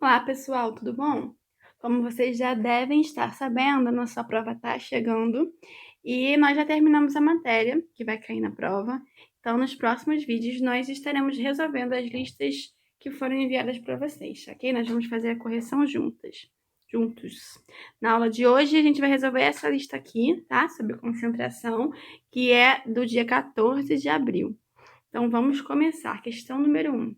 Olá, pessoal, tudo bom? Como vocês já devem estar sabendo, a nossa prova está chegando e nós já terminamos a matéria que vai cair na prova. Então, nos próximos vídeos, nós estaremos resolvendo as listas que foram enviadas para vocês, ok? Nós vamos fazer a correção juntos. Na aula de hoje, a gente vai resolver essa lista aqui, tá? Sobre concentração, que é do dia 14 de abril. Então, vamos começar. Questão número 1.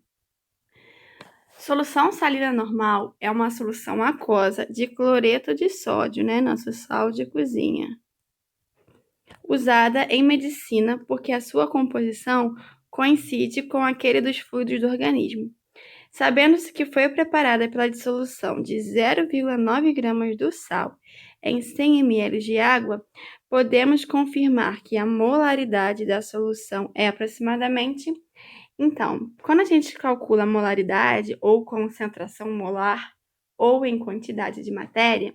Solução salina normal é uma solução aquosa de cloreto de sódio, né? Nosso sal de cozinha. Usada em medicina porque a sua composição coincide com aquele dos fluidos do organismo. Sabendo-se que foi preparada pela dissolução de 0,9 gramas do sal em 100 ml de água, podemos confirmar que a molaridade da solução é aproximadamente. Então, quando a gente calcula a molaridade ou concentração molar ou em quantidade de matéria,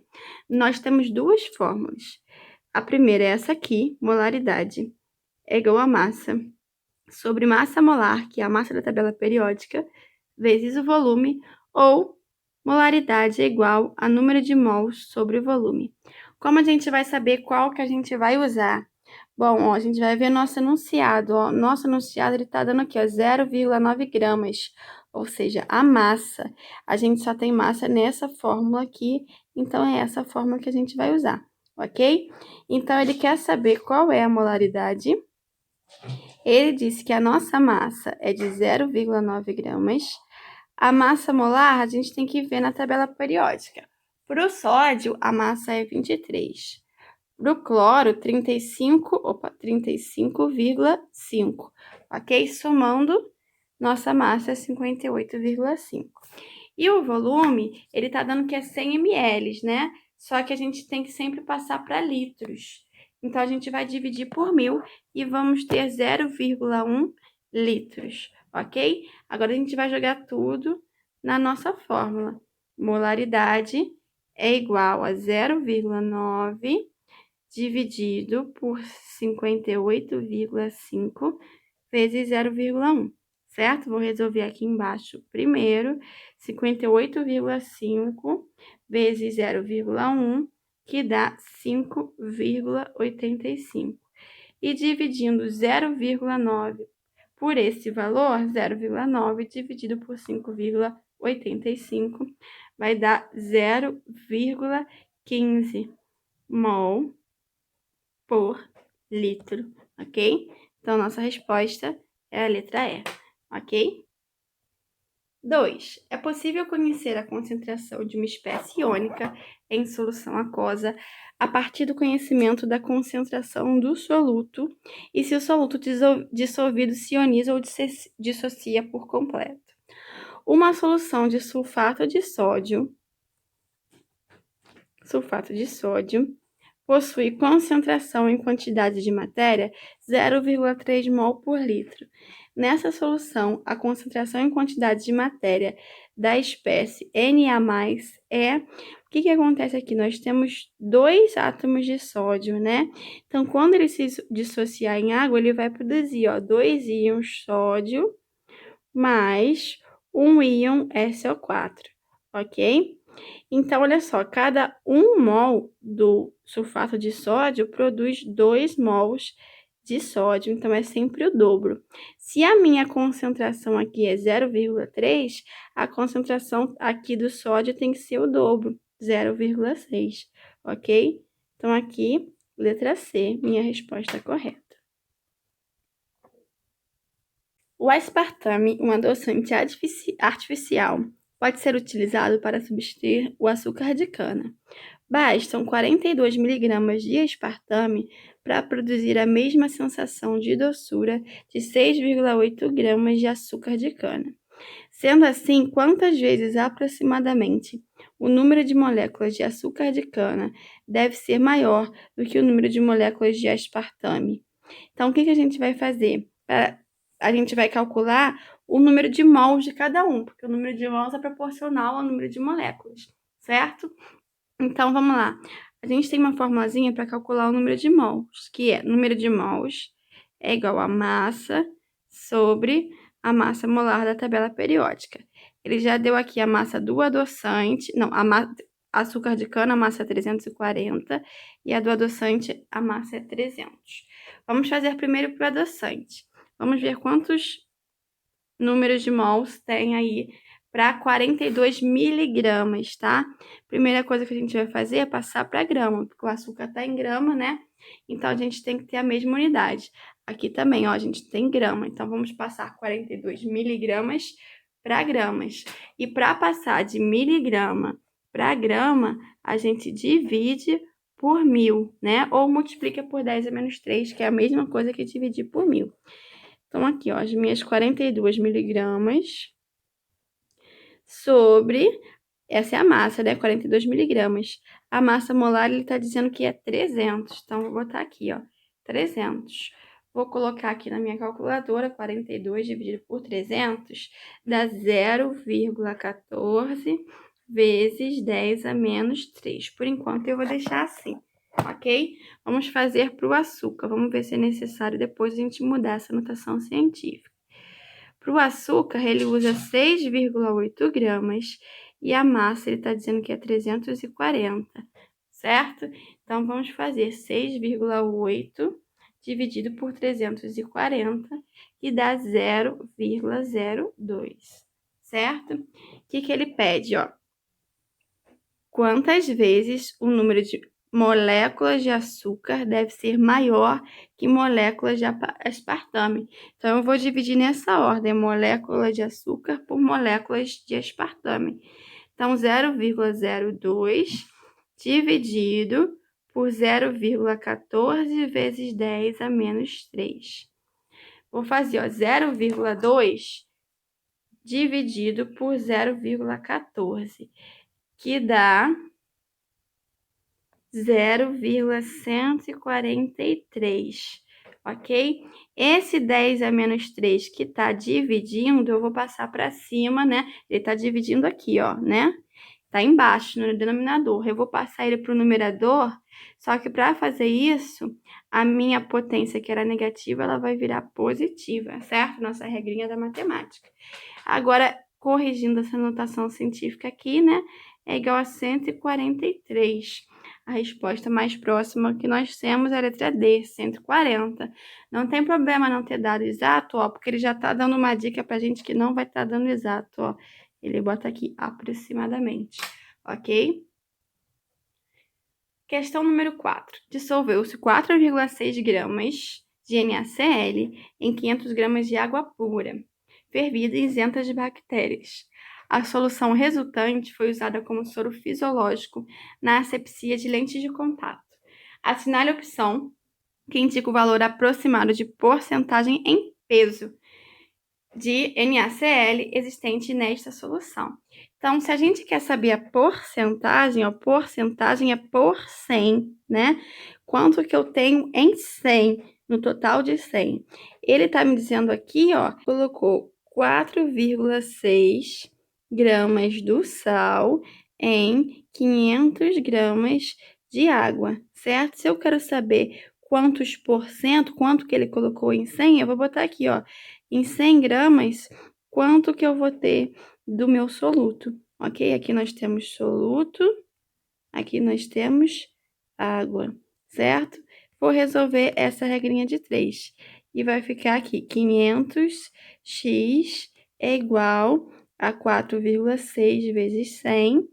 nós temos duas fórmulas. A primeira é essa aqui, molaridade é igual a massa sobre massa molar, que é a massa da tabela periódica, vezes o volume, ou molaridade é igual a número de mols sobre o volume. Como a gente vai saber qual que a gente vai usar? Bom, ó, a gente vai ver nosso enunciado. Ó. Nosso enunciado está dando aqui 0,9 gramas, ou seja, a massa. A gente só tem massa nessa fórmula aqui, então é essa fórmula que a gente vai usar, ok? Então, ele quer saber qual é a molaridade. Ele disse que a nossa massa é de 0,9 gramas. A massa molar, a gente tem que ver na tabela periódica. Para o sódio, a massa é 23. Para o cloro, 35,5, ok? Somando, nossa massa é 58,5. E o volume, ele está dando que é 100 ml, né? Só que a gente tem que sempre passar para litros. Então, a gente vai dividir por 1.000 e vamos ter 0,1 litros, ok? Agora, a gente vai jogar tudo na nossa fórmula. Molaridade é igual a 0,9 dividido por 58,5 vezes 0,1, certo? Vou resolver aqui embaixo primeiro. 58,5 vezes 0,1, que dá 5,85. E dividindo 0,9 por esse valor, 0,9 dividido por 5,85, vai dar 0,15 mol por litro, ok? Então, nossa resposta é a letra E, ok? 2. É possível conhecer a concentração de uma espécie iônica em solução aquosa a partir do conhecimento da concentração do soluto e se o soluto dissolvido se ioniza ou dissocia por completo. Uma solução de sulfato de sódio possui concentração em quantidade de matéria 0,3 mol por litro. Nessa solução, a concentração em quantidade de matéria da espécie Na+, é... O que acontece aqui? Nós temos 2 átomos de sódio, né? Então, quando ele se dissociar em água, ele vai produzir, ó, 2 íons sódio mais 1 íon SO4, ok? Então, olha só, cada 1 mol do sulfato de sódio produz 2 mols de sódio, então é sempre o dobro. Se a minha concentração aqui é 0,3, a concentração aqui do sódio tem que ser o dobro, 0,6, ok? Então, aqui, letra C, minha resposta correta. O aspartame, um adoçante artificial, pode ser utilizado para substituir o açúcar de cana. Bastam 42 mg de aspartame para produzir a mesma sensação de doçura de 6,8 gramas de açúcar de cana. Sendo assim, quantas vezes aproximadamente o número de moléculas de açúcar de cana deve ser maior do que o número de moléculas de aspartame? Então, o que a gente vai fazer? A gente vai calcular o número de mols de cada um, porque o número de mols é proporcional ao número de moléculas, certo? Então, vamos lá. A gente tem uma formulazinha para calcular o número de mols, que é número de mols é igual a massa sobre a massa molar da tabela periódica. ele já deu aqui a massa do adoçante, não, açúcar de cana, a massa é 340, e a do adoçante, a massa é 300. Vamos fazer primeiro para o adoçante. Vamos ver quantos números de mols tem aí para 42 miligramas, tá? Primeira coisa que a gente vai fazer é passar para grama, porque o açúcar tá em grama, né? Então, a gente tem que ter a mesma unidade. Aqui também, ó, a gente tem grama. Então, vamos passar 42 miligramas para gramas. E para passar de miligrama para grama, a gente divide por 1000, né? Ou multiplica por 10 a menos 3, que é a mesma coisa que dividir por 1000. Então, aqui, ó, as minhas 42 miligramas sobre... Essa é a massa, né? 42 miligramas. A massa molar, ele tá dizendo que é 300. Então, vou botar aqui, ó, 300. Vou colocar aqui na minha calculadora, 42 dividido por 300, dá 0,14 vezes 10 a menos 3. Por enquanto, eu vou deixar assim, ok? Vamos fazer para o açúcar. Vamos ver se é necessário depois a gente mudar essa notação científica. Para o açúcar, ele usa 6,8 gramas e a massa, ele está dizendo que é 340, certo? Então, vamos fazer 6,8 dividido por 340, que dá 0,02, certo? O que ele pede, ó? Quantas vezes o número de moléculas de açúcar deve ser maior que moléculas de aspartame. Então, eu vou dividir nessa ordem, molécula de açúcar por moléculas de aspartame. Então, 0,02 dividido por 0,14 vezes 10 a menos 3. Vou fazer, ó, 0,2 dividido por 0,14, que dá 0,143, ok? Esse 10 a menos 3 que tá dividindo, eu vou passar para cima, né? Ele tá dividindo aqui, ó, né? Tá embaixo, no denominador. Eu vou passar ele para o numerador, só que para fazer isso, a minha potência, que era negativa, ela vai virar positiva, certo? Nossa regrinha da matemática. Agora, corrigindo essa notação científica aqui, né? É igual a 143. A resposta mais próxima que nós temos é a letra D, 140. Não tem problema não ter dado exato, ó, porque ele já tá dando uma dica pra gente que não vai estar dando exato, ó. Ele bota aqui aproximadamente, ok? Questão número 4. Dissolveu-se 4,6 gramas de NaCl em 500 gramas de água pura, fervida e isenta de bactérias. A solução resultante foi usada como soro fisiológico na asepsia de lentes de contato. Assinale a opção que indica o valor aproximado de porcentagem em peso de NaCl existente nesta solução. Então, se a gente quer saber a porcentagem, ó, porcentagem é por 100, né? Quanto que eu tenho em 100, no total de 100. Ele tá me dizendo aqui, ó, colocou 4,6 gramas do sal em 500 gramas de água, certo? Se eu quero saber quantos por cento, quanto que ele colocou em 100, eu vou botar aqui, ó, em 100 gramas, quanto que eu vou ter do meu soluto, ok? Aqui nós temos soluto, aqui nós temos água, certo? Vou resolver essa regrinha de 3. E vai ficar aqui, 500x é igual a 4,6 vezes 100.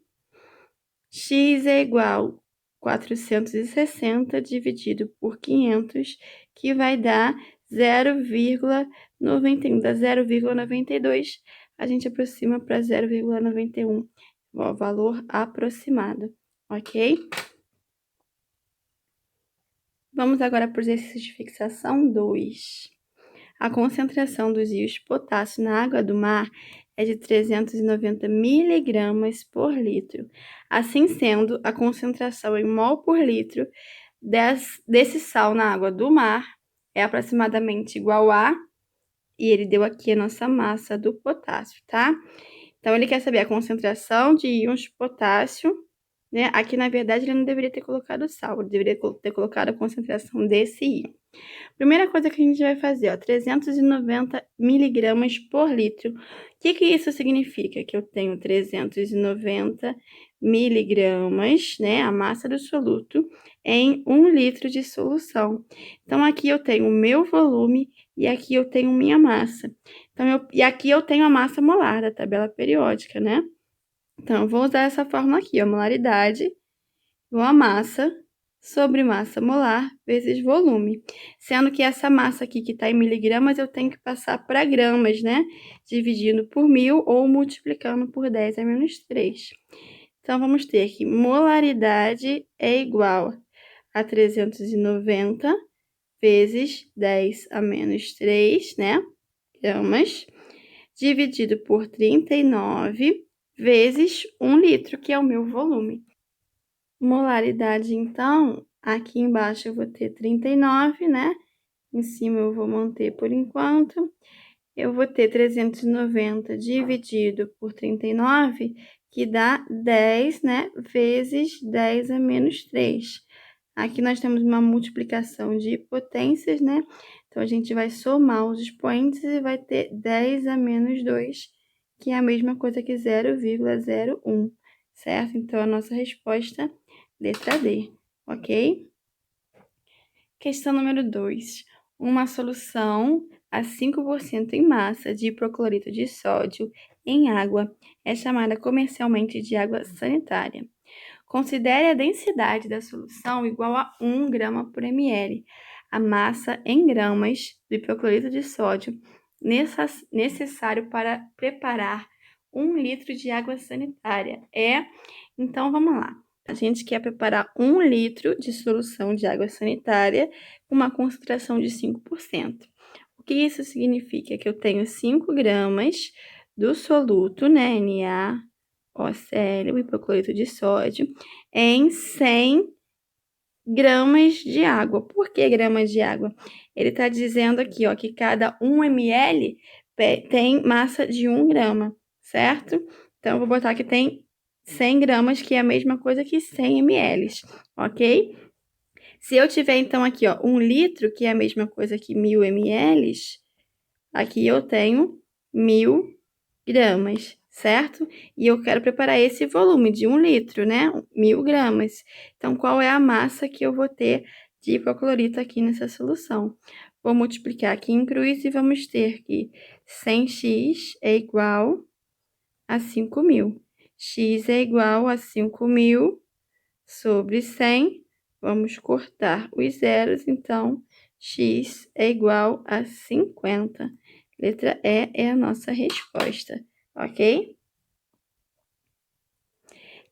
X é igual a 460 dividido por 500, que vai dar 0,91. Da 0,92, a gente aproxima para 0,91, o valor aproximado, ok? Vamos agora para o exercício de fixação 2. A concentração dos íons potássio na água do mar é de 390 miligramas por litro. Assim sendo, a concentração em mol por litro desse sal na água do mar é aproximadamente igual a... E ele deu aqui a nossa massa do potássio, tá? Então, ele quer saber a concentração de íons potássio né? Aqui, na verdade, ele não deveria ter colocado sal, ele deveria ter colocado a concentração desse íon. Primeira coisa que a gente vai fazer, ó, 390 miligramas por litro. O que isso significa? Que eu tenho 390 miligramas, né, a massa do soluto, em 1 litro de solução. Então, aqui eu tenho o meu volume e aqui eu tenho minha massa. Então, e aqui eu tenho a massa molar da tabela periódica, né? Então, eu vou usar essa fórmula aqui, ó, molaridade igual a massa sobre massa molar vezes volume. Sendo que essa massa aqui que está em miligramas, eu tenho que passar para gramas, né? Dividindo por 1000 ou multiplicando por 10 a menos 3. Então, vamos ter que molaridade é igual a 390 vezes 10 a menos 3, né? Gramas, dividido por 39 vezes 1 litro, que é o meu volume. Molaridade, então, aqui embaixo eu vou ter 39, né? Em cima eu vou manter por enquanto. Eu vou ter 390 dividido por 39, que dá 10, né? Vezes 10 a menos 3. Aqui nós temos uma multiplicação de potências, né? Então, a gente vai somar os expoentes e vai ter 10 a menos 2, que é a mesma coisa que 0,01, certo? Então, a nossa resposta, letra D, ok? Questão número 2. Uma solução a 5% em massa de hipoclorito de sódio em água é chamada comercialmente de água sanitária. Considere a densidade da solução igual a 1 grama por ml, a massa em gramas do hipoclorito de sódio necessário para preparar 1 litro de água sanitária. Então, vamos lá. A gente quer preparar 1 litro de solução de água sanitária com uma concentração de 5%. O que isso significa? Que eu tenho 5 gramas do soluto, né, NaOCl, o hipoclorito de sódio, em 100 gramas de água. Por que gramas de água? Ele está dizendo aqui, ó, que cada 1 ml tem massa de 1 grama, certo? Então, eu vou botar que tem 100 gramas, que é a mesma coisa que 100 ml, ok? Se eu tiver, então, aqui, ó, 1 litro, que é a mesma coisa que 1000 ml, aqui eu tenho 1000 gramas, certo? E eu quero preparar esse volume de 1 litro, né? 1000 gramas. Então, qual é a massa que eu vou ter de hipoclorito aqui nessa solução? Vou multiplicar aqui em cruz e vamos ter que 100x é igual a 5.000. X é igual a 5.000 sobre 100. Vamos cortar os zeros, então, x é igual a 50. Letra E é a nossa resposta, ok?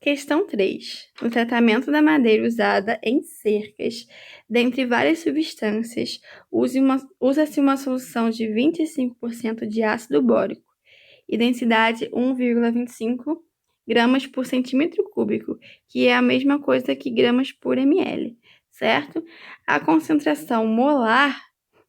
Questão 3. No tratamento da madeira usada em cercas, dentre várias substâncias, usa-se uma solução de 25% de ácido bórico e densidade 1,25 gramas por centímetro cúbico, que é a mesma coisa que gramas por ml, certo? A concentração molar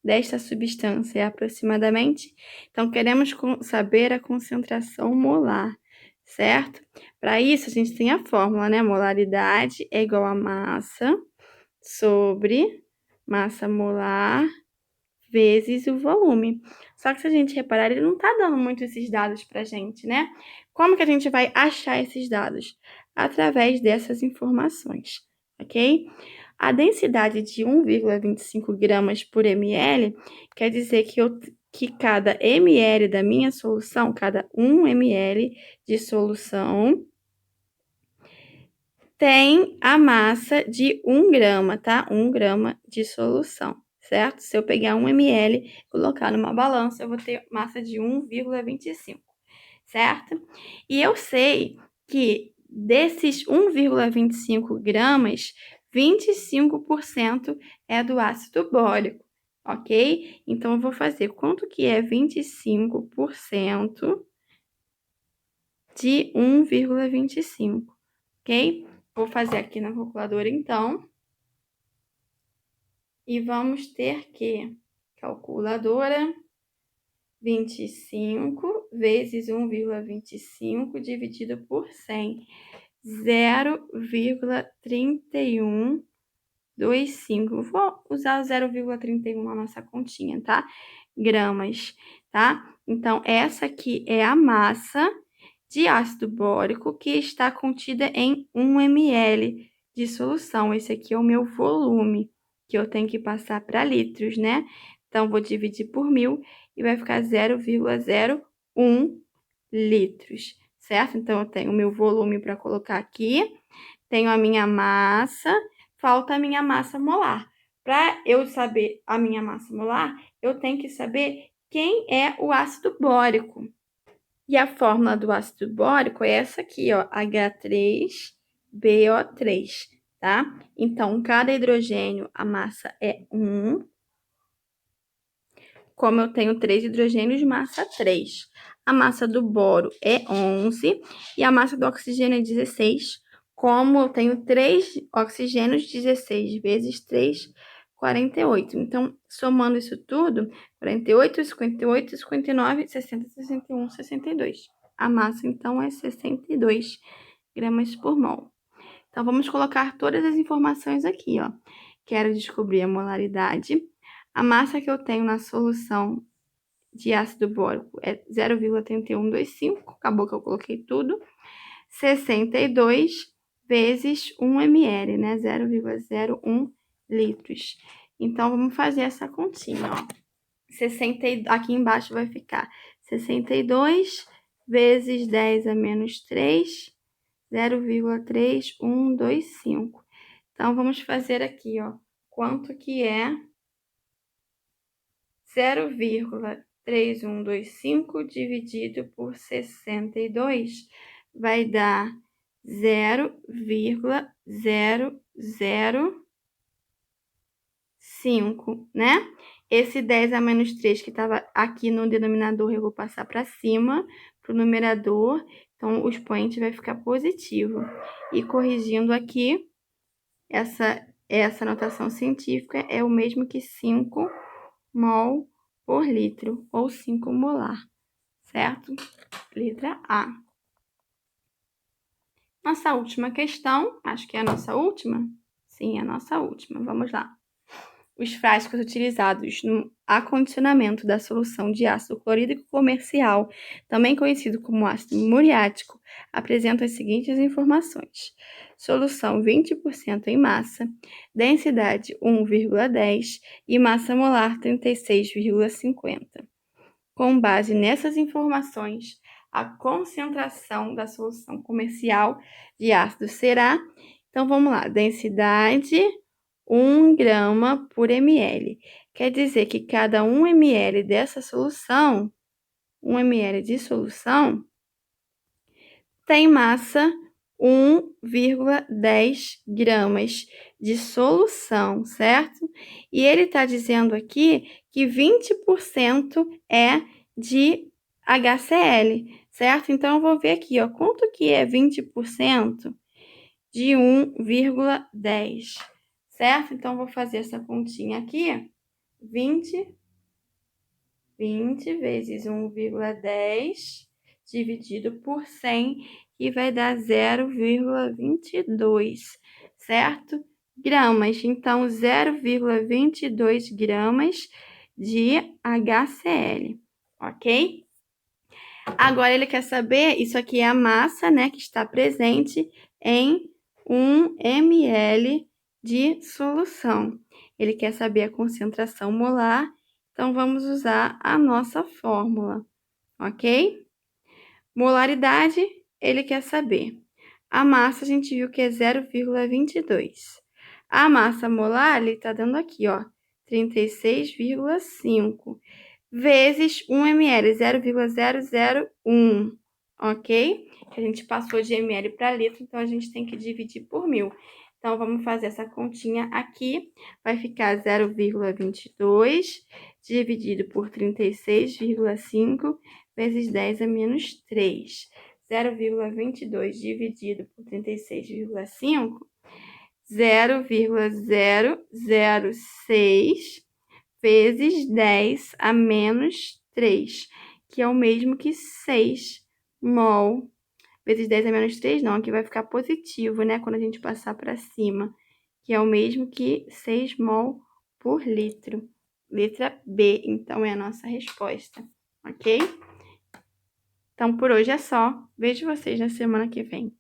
desta substância é aproximadamente, então queremos saber a concentração molar, certo? Para isso, a gente tem a fórmula, né? Molaridade é igual a massa sobre massa molar vezes o volume. Só que se a gente reparar, ele não tá dando muito esses dados pra gente, né? Como que a gente vai achar esses dados? Através dessas informações, ok? A densidade de 1,25 gramas por ml quer dizer que cada ml da minha solução, cada 1 ml de solução, tem a massa de 1 grama, tá? 1 grama de solução, certo? Se eu pegar 1 ml e colocar numa balança, eu vou ter massa de 1,25, certo? E eu sei que desses 1,25 gramas, 25% é do ácido bórico, ok? Então, eu vou fazer quanto que é 25% de 1,25, ok? Vou fazer aqui na calculadora, então. E vamos ter que, calculadora, 25 vezes 1,25 dividido por 100. 0,3125. Vou usar o 0,31 na nossa continha, tá? Gramas, tá? Então, essa aqui é a massa de ácido bórico que está contida em 1 ml de solução. Esse aqui é o meu volume, que eu tenho que passar para litros, né? Então, vou dividir por 1000 e vai ficar 0,01 litros, certo? Então, eu tenho o meu volume para colocar aqui, tenho a minha massa, falta a minha massa molar. Para eu saber a minha massa molar, eu tenho que saber quem é o ácido bórico. E a fórmula do ácido bórico é essa aqui, ó, H3BO3, tá? Então, cada hidrogênio, a massa é 1. Como eu tenho 3 hidrogênios, massa 3. A massa do boro é 11 e a massa do oxigênio é 16. Como eu tenho 3 oxigênios, 16 vezes 3, 48. Então, somando isso tudo, 48, 58, 59, 60, 61, 62. A massa, então, é 62 gramas por mol. Então, vamos colocar todas as informações aqui, ó. Quero descobrir a molaridade. A massa que eu tenho na solução de ácido bórico é 0,3125, acabou que eu coloquei tudo. 62 vezes 1 ml, né? 0,01 litros. Então, vamos fazer essa continha, ó. Aqui embaixo vai ficar 62 vezes 10 a menos 3, 0,3125. Então, vamos fazer aqui, ó, quanto que é 0,3125 dividido por 62 vai dar 0,005, né? Esse 10 a menos 3 que estava aqui no denominador, eu vou passar para cima, para o numerador. Então, o expoente vai ficar positivo. E corrigindo aqui, essa notação científica é o mesmo que 5 mol por litro, ou 5 molar, certo? Letra A. Nossa última questão, acho que é a nossa última? Sim, é a nossa última. Vamos lá. Os frascos utilizados no acondicionamento da solução de ácido clorídrico comercial, também conhecido como ácido muriático, apresentam as seguintes informações: solução 20% em massa, densidade 1,10 e massa molar 36,50. Com base nessas informações, a concentração da solução comercial de ácido será, então vamos lá, densidade 1 grama por ml. Quer dizer que cada 1 ml dessa solução, 1 ml de solução, tem massa 1,10 gramas de solução, certo? E ele está dizendo aqui que 20% é de HCl, certo? Então, eu vou ver aqui, ó, quanto que é 20% de 1,10, certo? Então, vou fazer essa continha aqui, 20 vezes 1,10 dividido por 100, que vai dar 0,22, certo? Gramas. Então, 0,22 gramas de HCl, ok? Agora, ele quer saber, isso aqui é a massa, né, que está presente em 1 ml de solução. Ele quer saber a concentração molar, então vamos usar a nossa fórmula, ok? Molaridade, ele quer saber. A massa, a gente viu que é 0,22. A massa molar, ele está dando aqui, ó, 36,5 vezes 1 ml, 0,001, ok? Que a gente passou de ml para litro, então a gente tem que dividir por 1000. Então, vamos fazer essa continha aqui. Vai ficar 0,22 dividido por 36,5 vezes 10 a menos 3. 0,22 dividido por 36,5, 0,006 vezes 10 a menos 3, que é o mesmo que 6 mol vezes 10 a menos 3 não, aqui vai ficar positivo, né, quando a gente passar para cima, que é o mesmo que 6 mol por litro. Letra B, então, é a nossa resposta, ok? Então, por hoje é só. Vejo vocês na semana que vem.